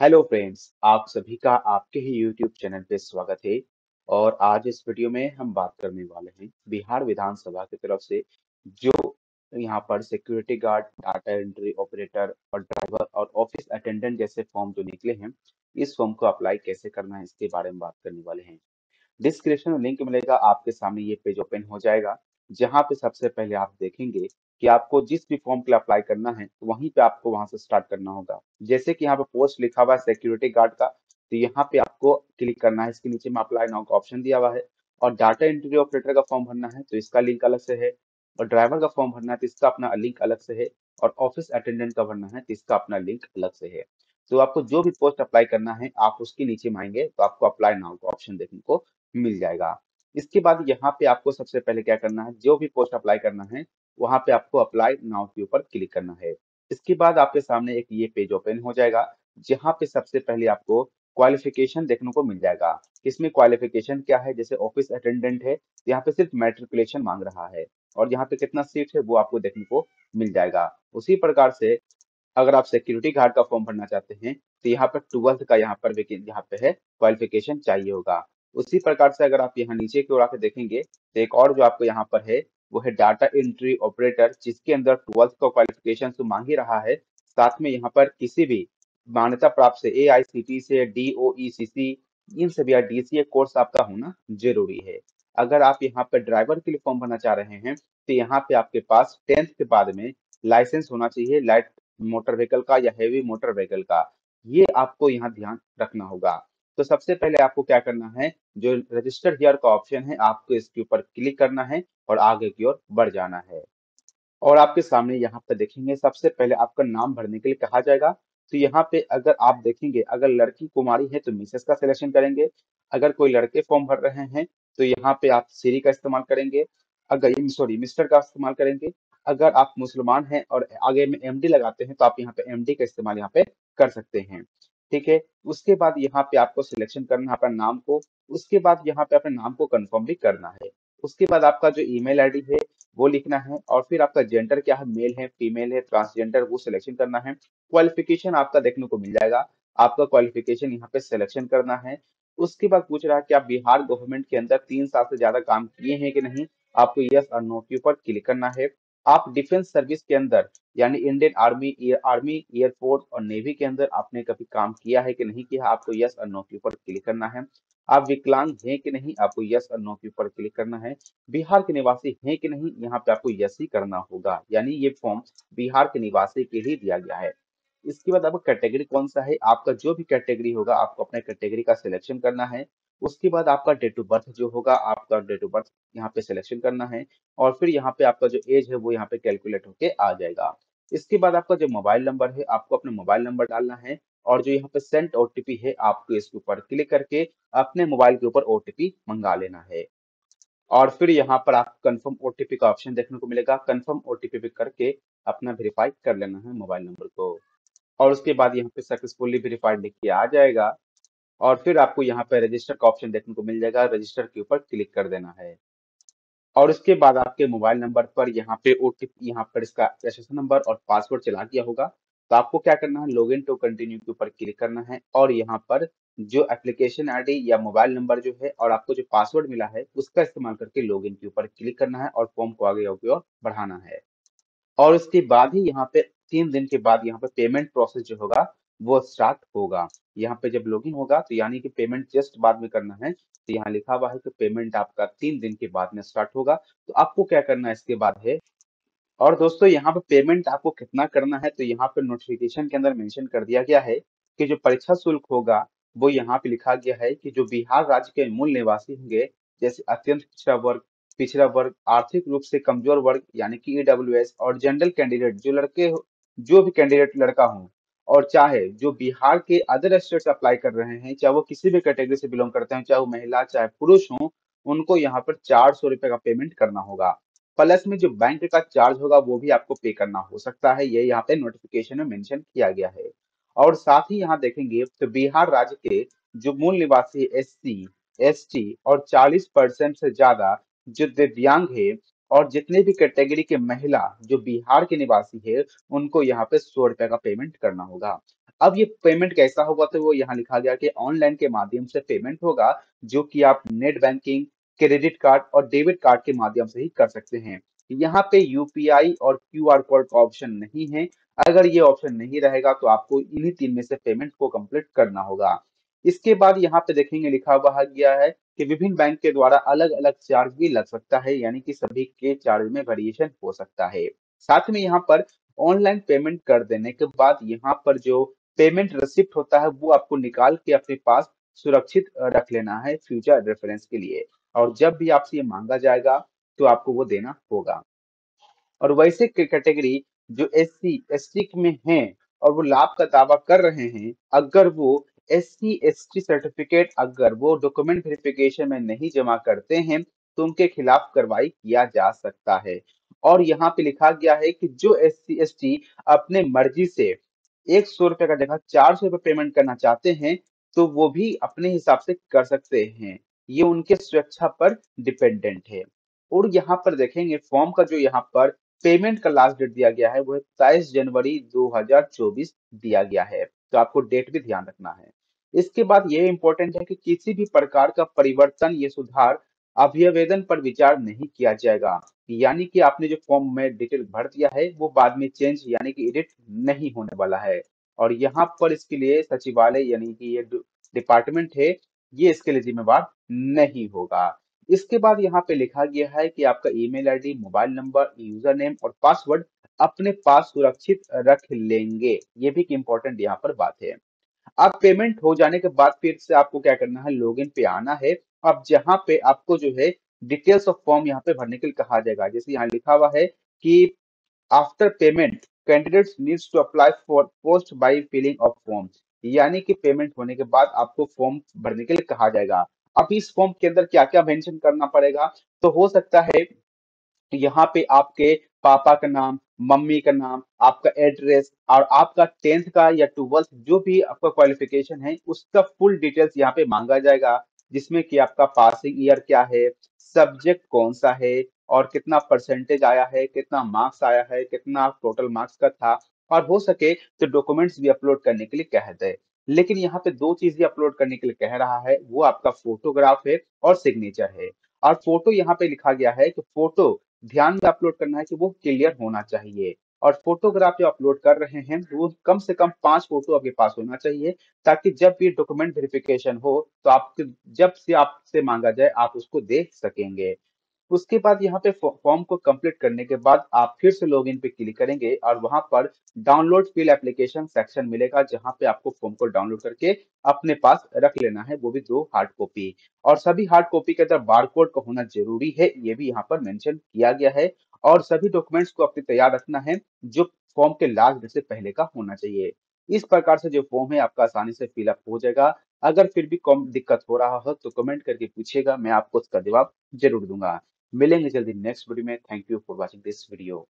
Hello friends, आप सभी का आपके ही यूट्यूब चैनल पे स्वागत है। और आज इस वीडियो में हम बात करने वाले हैं बिहार विधानसभा की तरफ से जो यहाँ पर security guard, data entry operator और ड्राइवर और ऑफिस अटेंडेंट जैसे फॉर्म जो निकले हैं, इस फॉर्म को अप्लाई कैसे करना है इसके बारे में बात करने वाले हैं। डिस्क्रिप्शन में लिंक मिलेगा, आपके सामने ये पेज ओपन हो जाएगा। जहां पे सबसे पहले आप देखेंगे कि आपको जिस भी फॉर्म के लिए अप्लाई करना है वहीं पे आपको वहां से स्टार्ट करना होगा। जैसे कि यहाँ पे पोस्ट लिखा हुआ है सिक्योरिटी गार्ड का, तो यहाँ पे आपको क्लिक करना है। इसके नीचे में अप्लाई नाउ का ऑप्शन दिया हुआ है। और डाटा एंट्री ऑपरेटर का फॉर्म भरना है तो इसका लिंक अलग से है। और ड्राइवर का फॉर्म भरना है तो इसका अपना लिंक अलग से है। और ऑफिस अटेंडेंट का भरना है तो इसका अपना लिंक अलग से है। तो आपको जो भी पोस्ट अप्लाई करना है आप उसके नीचे में आएंगे तो आपको अप्लाई नाउ का ऑप्शन देखने को मिल जाएगा। इसके बाद यहाँ पे आपको सबसे पहले क्या करना है, जो भी पोस्ट अप्लाई करना है वहां पे आपको अप्लाई नाउ के ऊपर क्लिक करना है। इसके बाद आपके सामने एक ये पेज ओपन हो जाएगा। जहाँ पे सबसे पहले आपको क्वालिफिकेशन देखने को मिल जाएगा। इसमें क्वालिफिकेशन क्या है, जैसे ऑफिस अटेंडेंट है तो यहाँ पे सिर्फ मैट्रिकुलेशन मांग रहा है। और यहाँ पे कितना सीट है वो आपको देखने को मिल जाएगा। उसी प्रकार से अगर आप सिक्योरिटी गार्ड का फॉर्म भरना चाहते हैं तो यहाँ पर 12th का यहाँ पे है क्वालिफिकेशन चाहिए होगा। उसी प्रकार से अगर आप यहाँ नीचे की ओर आके देखेंगे तो एक और जो आपको यहाँ पर है वो है डाटा एंट्री ऑपरेटर, जिसके अंदर 12th का क्वालिफिकेशन तो मांग ही रहा है। साथ में यहाँ पर किसी भी मान्यता प्राप्त से AICTE से DOECC इन सभी या DCA कोर्स आपका होना जरूरी है। अगर आप यहाँ पर ड्राइवर के लिए फॉर्म भरना चाह रहे हैं तो यहाँ पे आपके पास 10th के बाद में लाइसेंस होना चाहिए, लाइट मोटर व्हीकल का या हेवी मोटर व्हीकल का। ये आपको यहाँ ध्यान रखना होगा। तो सबसे पहले आपको क्या करना है, जो रजिस्टर हियर का ऑप्शन है आपको इसके ऊपर क्लिक करना है और आगे की ओर बढ़ जाना है। और आपके सामने यहाँ पे देखेंगे सबसे पहले आपका नाम भरने के लिए कहा जाएगा। तो यहाँ पे अगर आप देखेंगे, अगर लड़की कुमारी है तो मिसेस का सिलेक्शन करेंगे। अगर कोई लड़के फॉर्म भर रहे हैं तो यहाँ पे आप श्री का इस्तेमाल करेंगे। अगर सॉरी मिस्टर का इस्तेमाल करेंगे। अगर आप मुसलमान हैं और आगे में MD लगाते हैं तो आप यहाँ पे MD का इस्तेमाल यहाँ पे कर सकते हैं। ठीक है। उसके बाद यहाँ पे आपको सिलेक्शन करना है अपना नाम को। उसके बाद यहाँ पे अपने नाम को कंफर्म भी करना है। उसके बाद आपका जो ईमेल आईडी है वो लिखना है। और फिर आपका जेंडर क्या है, मेल है, फीमेल है, ट्रांसजेंडर, वो सिलेक्शन करना है। क्वालिफिकेशन आपका देखने को मिल जाएगा। आपका क्वालिफिकेशन यहाँ पे सिलेक्शन करना है। उसके बाद पूछ रहा है कि आप बिहार गवर्नमेंट के अंदर 3 साल से ज्यादा काम किए हैं कि नहीं। आपको यस और नो के ऊपर क्लिक करना है। आप डिफेंस सर्विस के अंदर यानी इंडियन आर्मी, आर्मी, एयरफोर्स और नेवी के अंदर आपने कभी काम किया है कि नहीं किया, आपको यस और नो के ऊपर क्लिक करना है। आप विकलांग हैं कि नहीं, आपको यस और नो के ऊपर क्लिक करना है। बिहार के निवासी हैं कि नहीं, यहाँ पे आपको यस ही करना होगा, यानी ये फॉर्म बिहार के निवासी के लिए दिया गया है। इसके बाद आपका कैटेगरी कौन सा है, आपका जो भी कैटेगरी होगा आपको अपने कैटेगरी का सिलेक्शन करना है। उसके बाद आपका डेट ऑफ बर्थ जो होगा, आपका डेट ऑफ बर्थ यहाँ पे सिलेक्शन करना है। और फिर यहाँ पे आपका जो एज है वो यहाँ पे कैलकुलेट होके आ जाएगा। इसके बाद आपका जो मोबाइल नंबर है आपको अपना मोबाइल नंबर डालना है। और जो यहाँ पे सेंड OTP है आपको इसके ऊपर क्लिक करके अपने मोबाइल के ऊपर OTP मंगा लेना है। और फिर यहाँ पर आप कंफर्म OTP का ऑप्शन देखने को मिलेगा। कंफर्म OTP पे करके अपना वेरीफाई कर लेना है मोबाइल नंबर को। और उसके बाद यहाँ पे सक्सेसफुली वेरीफाइड लिख के आ जाएगा। और फिर आपको यहाँ पे रजिस्टर का ऑप्शन देखने को मिल जाएगा, रजिस्टर के ऊपर क्लिक कर देना है। और उसके बाद आपके मोबाइल नंबर पर यहाँ पे OTP, यहाँ पर इसका SSN नंबर और पासवर्ड चला गया होगा। तो आपको क्या करना है, लॉगिन टू कंटिन्यू के ऊपर क्लिक करना है। और यहाँ पर जो एप्लीकेशन आईडी या मोबाइल नंबर जो है और आपको जो पासवर्ड मिला है उसका इस्तेमाल करके लॉगिन के ऊपर क्लिक करना है और फॉर्म को आगे की ओर बढ़ाना है। और उसके बाद ही यहाँ पे 3 दिन के बाद यहाँ पे पेमेंट प्रोसेस जो होगा वो स्टार्ट होगा। यहाँ पे जब लॉगिन होगा तो यानी कि पेमेंट जस्ट बाद में करना है। तो यहाँ लिखा हुआ है कि पेमेंट आपका 3 दिन के बाद में स्टार्ट होगा। तो आपको क्या करना है इसके बाद है। और दोस्तों यहाँ पे पेमेंट आपको कितना करना है, तो यहाँ पे नोटिफिकेशन के अंदर मेंशन कर दिया गया है कि जो परीक्षा शुल्क होगा वो यहाँ पे लिखा गया है कि जो बिहार राज्य के मूल निवासी होंगे, जैसे अत्यंत पिछड़ा वर्ग, आर्थिक रूप से कमजोर वर्ग यानी कि EWS और जनरल कैंडिडेट जो भी कैंडिडेट लड़का हो और चाहे जो बिहार के अदर स्टेट से अप्लाई कर रहे हैं, चाहे वो किसी भी कैटेगरी से बिलोंग करते हैं, चाहे वो महिला चाहे पुरुष हो, उनको यहाँ पर 400 रुपए का पेमेंट करना होगा। प्लस में जो बैंक का चार्ज होगा वो भी आपको पे करना हो सकता है, ये यहाँ पे नोटिफिकेशन में मेंशन किया गया है। और साथ ही यहाँ देखेंगे तो बिहार राज्य के जो मूल निवासी SC, ST और 40% से ज्यादा जो दिव्यांग है और जितने भी कैटेगरी के महिला जो बिहार के निवासी है उनको यहाँ पे 100 रुपए का पेमेंट करना होगा। अब ये पेमेंट कैसा होगा, तो वो यहाँ लिखा गया कि ऑनलाइन के माध्यम से पेमेंट होगा, जो कि आप नेट बैंकिंग, क्रेडिट कार्ड और डेबिट कार्ड के माध्यम से ही कर सकते हैं। यहाँ पे यूपीआई और क्यूआर कोड का ऑप्शन नहीं है। अगर ये ऑप्शन नहीं रहेगा तो आपको इन्हीं तीन में से पेमेंट को कंप्लीट करना होगा। इसके बाद यहाँ पे देखेंगे लिखा हुआ गया है कि विभिन्न बैंक के द्वारा अलग अलग चार्ज भी लग सकता है, यानी कि सभी के चार्ज में वेरिएशन हो सकता है। साथ में यहाँ पर ऑनलाइन पेमेंट कर देने के बाद यहाँ पर जो पेमेंट रिसिप्ट होता है वो आपको निकाल के अपने पास सुरक्षित रख लेना है फ्यूचर रेफरेंस के लिए। और जब भी आपसे ये मांगा जाएगा तो आपको वो देना होगा। और वैसे कैटेगरी जो एससी एसटी में हैं और वो लाभ का दावा कर रहे हैं, अगर वो एससी एसटी सर्टिफिकेट अगर वो डॉक्यूमेंट वेरिफिकेशन में नहीं जमा करते हैं तो उनके खिलाफ कार्रवाई किया जा सकता है। और यहाँ पे लिखा गया है कि जो एससी एसटी अपने मर्जी से 100 रुपए का जगह 400 रुपए पेमेंट करना चाहते हैं तो वो भी अपने हिसाब से कर सकते हैं। ये उनके स्वेच्छा पर डिपेंडेंट है। और यहाँ पर देखेंगे फॉर्म का जो यहाँ पर पेमेंट का लास्ट डेट दिया गया है वो है 23 जनवरी 2024 दिया गया है। तो आपको डेट भी ध्यान रखना है। इसके बाद ये इंपॉर्टेंट है कि किसी भी प्रकार का परिवर्तन ये सुधार अभ्यवेदन पर विचार नहीं किया जाएगा। यानी कि आपने जो फॉर्म में डिटेल भर दिया है वो बाद में चेंज यानी कि एडिट नहीं होने वाला है। और यहाँ पर इसके लिए सचिवालय यानी कि ये डिपार्टमेंट है, ये इसके लिए जिम्मेवार नहीं होगा। इसके बाद यहाँ पे लिखा गया है कि आपका email ID, mobile number, user name और पासवर्ड अपने पास सुरक्षित रख लेंगे। ये भी एक इम्पोर्टेंट यहाँ पर बात है। अब पेमेंट हो जाने के बाद फिर से आपको क्या करना है, लॉगिन पे आना है। अब जहाँ पे आपको जो है डिटेल्स ऑफ फॉर्म यहाँ पे भरने के लिए कहा जाएगा। जैसे यहाँ लिखा हुआ है कि after payment candidates needs to apply for post by filling of form. यानी कि पेमेंट होने के बाद आपको फॉर्म भरने के लिए कहा जाएगा। अब इस फॉर्म के अंदर क्या क्या मेंशन करना पड़ेगा, तो हो सकता है यहाँ पे आपके पापा का नाम, मम्मी का नाम, आपका एड्रेस और आपका 10th का या 12th जो भी आपका क्वालिफिकेशन है उसका फुल डिटेल्स यहाँ पे मांगा जाएगा। जिसमें कि आपका पासिंग ईयर क्या है, सब्जेक्ट कौन सा है और कितना परसेंटेज आया है, कितना मार्क्स आया है, कितना टोटल मार्क्स का था। और हो सके तो डॉक्यूमेंट्स भी अपलोड करने के लिए कह दे। लेकिन यहाँ पे दो चीजें अपलोड करने के लिए कह रहा है, वो आपका फोटोग्राफ है और सिग्नेचर है। और फोटो यहाँ पे लिखा गया है कि फोटो ध्यान में अपलोड करना है कि वो क्लियर होना चाहिए। और फोटोग्राफ जो अपलोड कर रहे हैं वो कम से कम 5 फोटो आपके पास होना चाहिए, ताकि जब भी डॉक्यूमेंट वेरिफिकेशन हो तो आपके जब से आपसे मांगा जाए आप उसको दे सकेंगे। उसके बाद यहाँ पे फॉर्म को कंप्लीट करने के बाद आप फिर से लॉगिन पे क्लिक करेंगे और वहां पर डाउनलोड फिल एप्लीकेशन सेक्शन मिलेगा, जहां पे आपको फॉर्म को डाउनलोड करके अपने पास रख लेना है, वो भी 2 हार्ड कॉपी। और सभी हार्ड कॉपी के अंदर बारकोड का होना जरूरी है, ये भी यहाँ पर मेंशन किया गया है। और सभी डॉक्यूमेंट्स को अपने तैयार रखना है जो फॉर्म के लास्ट डेट से पहले का होना चाहिए। इस प्रकार से जो फॉर्म है आपका आसानी से फिलअप हो जाएगा। अगर फिर भी कम दिक्कत हो रहा हो तो कमेंट करके पूछिएगा, मैं आपको उसका जवाब जरूर दूंगा। मिलेंगे जल्दी नेक्स्ट वीडियो में। Thank you for watching this video.